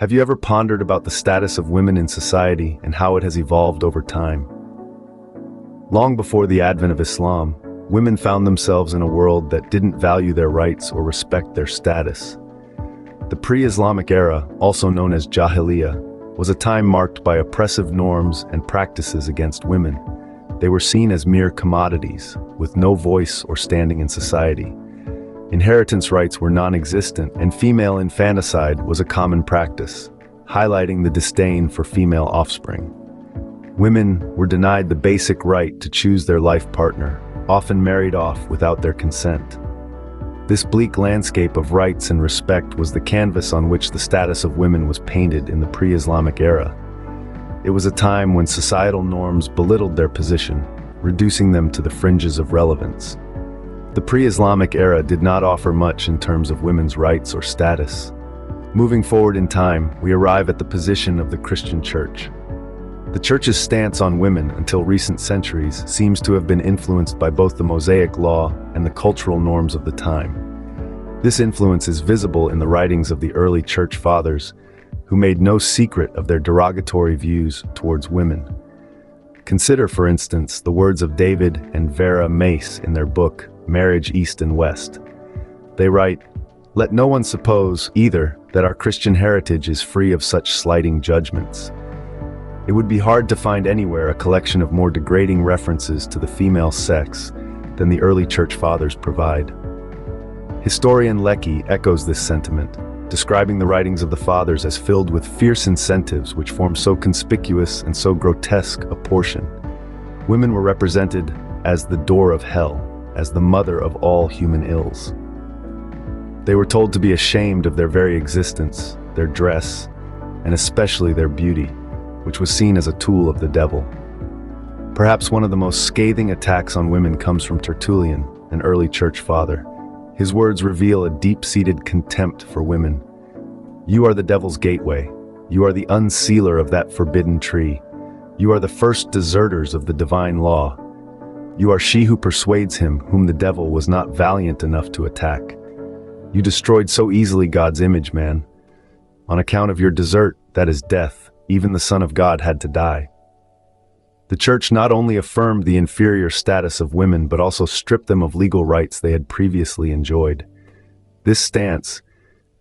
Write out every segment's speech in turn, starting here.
Have you ever pondered about the status of women in society and how it has evolved over time? Long before the advent of Islam, women found themselves in a world that didn't value their rights or respect their status. The pre-Islamic era, also known as Jahiliyyah, was a time marked by oppressive norms and practices against women. They were seen as mere commodities, with no voice or standing in society. Inheritance rights were non-existent, and female infanticide was a common practice, highlighting the disdain for female offspring. Women were denied the basic right to choose their life partner, often married off without their consent. This bleak landscape of rights and respect was the canvas on which the status of women was painted in the pre-Islamic era. It was a time when societal norms belittled their position, reducing them to the fringes of relevance. The pre-Islamic era did not offer much in terms of women's rights or status. Moving forward in time, we arrive at the position of the Christian Church. The Church's stance on women until recent centuries seems to have been influenced by both the Mosaic Law and the cultural norms of the time. This influence is visible in the writings of the early Church Fathers, who made no secret of their derogatory views towards women. Consider, for instance, the words of David and Vera Mace in their book, Marriage East and West. They write, "Let no one suppose, either, that our Christian heritage is free of such slighting judgments. It would be hard to find anywhere a collection of more degrading references to the female sex than the early Church Fathers provide." Historian Lecky echoes this sentiment, describing the writings of the Fathers as filled with fierce incentives which form so conspicuous and so grotesque a portion. Women were represented as the door of hell, as the mother of all human ills. They were told to be ashamed of their very existence, their dress, and especially their beauty, which was seen as a tool of the devil. Perhaps one of the most scathing attacks on women comes from Tertullian, an early church father. His words reveal a deep-seated contempt for women. "You are the devil's gateway. You are the unsealer of that forbidden tree. You are the first deserters of the divine law. You are she who persuades him whom the devil was not valiant enough to attack. You destroyed so easily God's image, man. On account of your desert, that is death, even the Son of God had to die." The Church not only affirmed the inferior status of women, but also stripped them of legal rights they had previously enjoyed. This stance,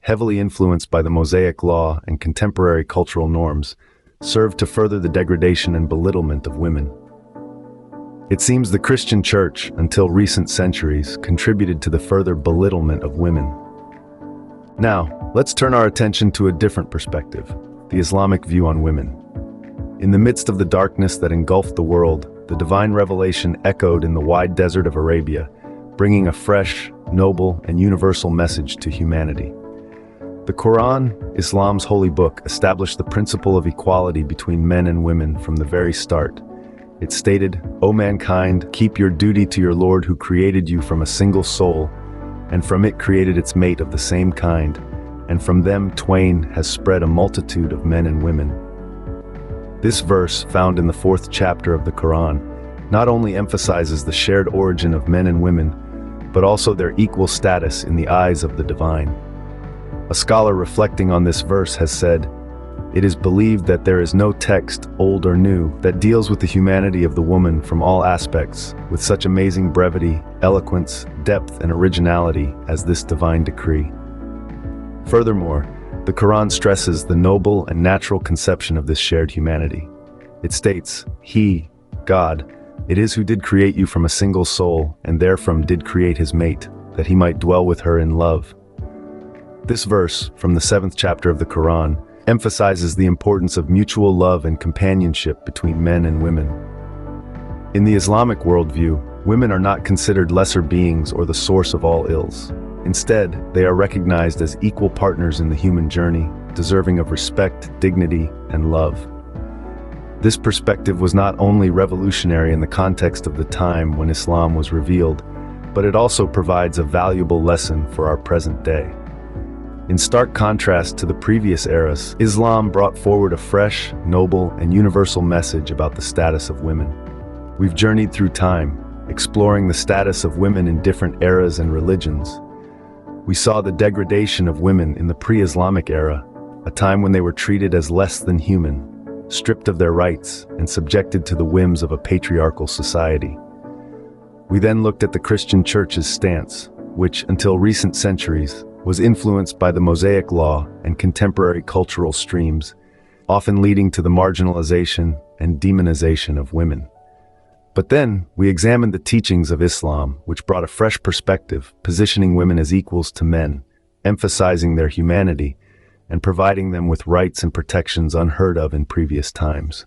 heavily influenced by the Mosaic Law and contemporary cultural norms, served to further the degradation and belittlement of women. It seems the Christian Church, until recent centuries, contributed to the further belittlement of women. Now, let's turn our attention to a different perspective, the Islamic view on women. In the midst of the darkness that engulfed the world, the divine revelation echoed in the wide desert of Arabia, bringing a fresh, noble, and universal message to humanity. The Quran, Islam's holy book, established the principle of equality between men and women from the very start. It stated, "O mankind, keep your duty to your Lord who created you from a single soul, and from it created its mate of the same kind, and from them twain has spread a multitude of men and women." This verse, found in the 4th chapter of the Quran, not only emphasizes the shared origin of men and women, but also their equal status in the eyes of the divine. A scholar reflecting on this verse has said, "It is believed that there is no text, old or new, that deals with the humanity of the woman from all aspects, with such amazing brevity, eloquence, depth, and originality as this divine decree." Furthermore, the Quran stresses the noble and natural conception of this shared humanity. It states, "He, God, it is who did create you from a single soul, and therefrom did create his mate, that he might dwell with her in love." This verse, from the 7th chapter of the Quran, emphasizes the importance of mutual love and companionship between men and women. In the Islamic worldview, women are not considered lesser beings or the source of all ills. Instead, they are recognized as equal partners in the human journey, deserving of respect, dignity, and love. This perspective was not only revolutionary in the context of the time when Islam was revealed, but it also provides a valuable lesson for our present day. In stark contrast to the previous eras, Islam brought forward a fresh, noble, and universal message about the status of women. We've journeyed through time, exploring the status of women in different eras and religions. We saw the degradation of women in the pre-Islamic era, a time when they were treated as less than human, stripped of their rights, and subjected to the whims of a patriarchal society. We then looked at the Christian Church's stance, which, until recent centuries, was influenced by the Mosaic Law and contemporary cultural streams, often leading to the marginalization and demonization of women. But then, we examined the teachings of Islam, which brought a fresh perspective, positioning women as equals to men, emphasizing their humanity, and providing them with rights and protections unheard of in previous times.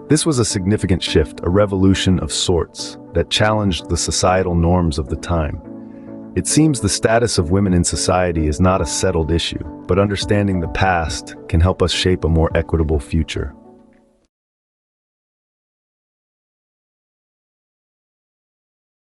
This was a significant shift, a revolution of sorts, that challenged the societal norms of the time. It seems the status of women in society is not a settled issue, but understanding the past can help us shape a more equitable future.